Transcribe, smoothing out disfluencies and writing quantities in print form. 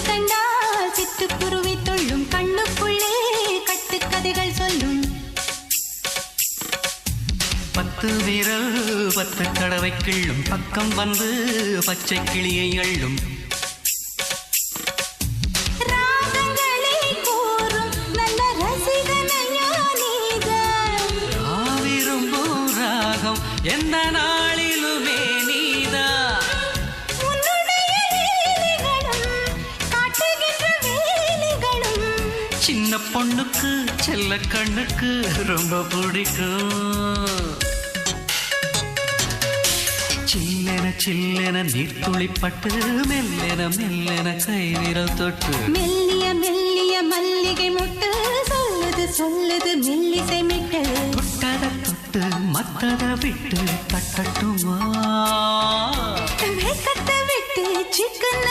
கண்டால் சிட்டுக்குருவி தொள்ளும் கண்ணுக்குள்ளே கட்டுக்கதைகள் சொல்லும் 10 விரல் 10 தடவை கிள்ளும் பக்கம் வந்து பச்சை கிளியை அள்ளும் ராகங்களை கூறும் நல்ல ரசிகனையா நீதான் விரும்பும் ராகம் எந்த நாளிலுமே நீதான் சின்ன பொண்ணுக்கு செல்ல கண்ணுக்கு ரொம்ப பிடிக்கும் சில்லென சில்லென நீர்த்துளிப்பட்டு மெல்லென மெல்லென கை விரல் தொட்டு மெல்லிய மெல்லிய மல்லிகை முட்டு சொல்லுது சொல்லுது மெல்லிசை மிட்டு தொட்டத தொட்டு மத்தத விட்டு தட்டட்டுமா கட்ட விட்டு சிக்கன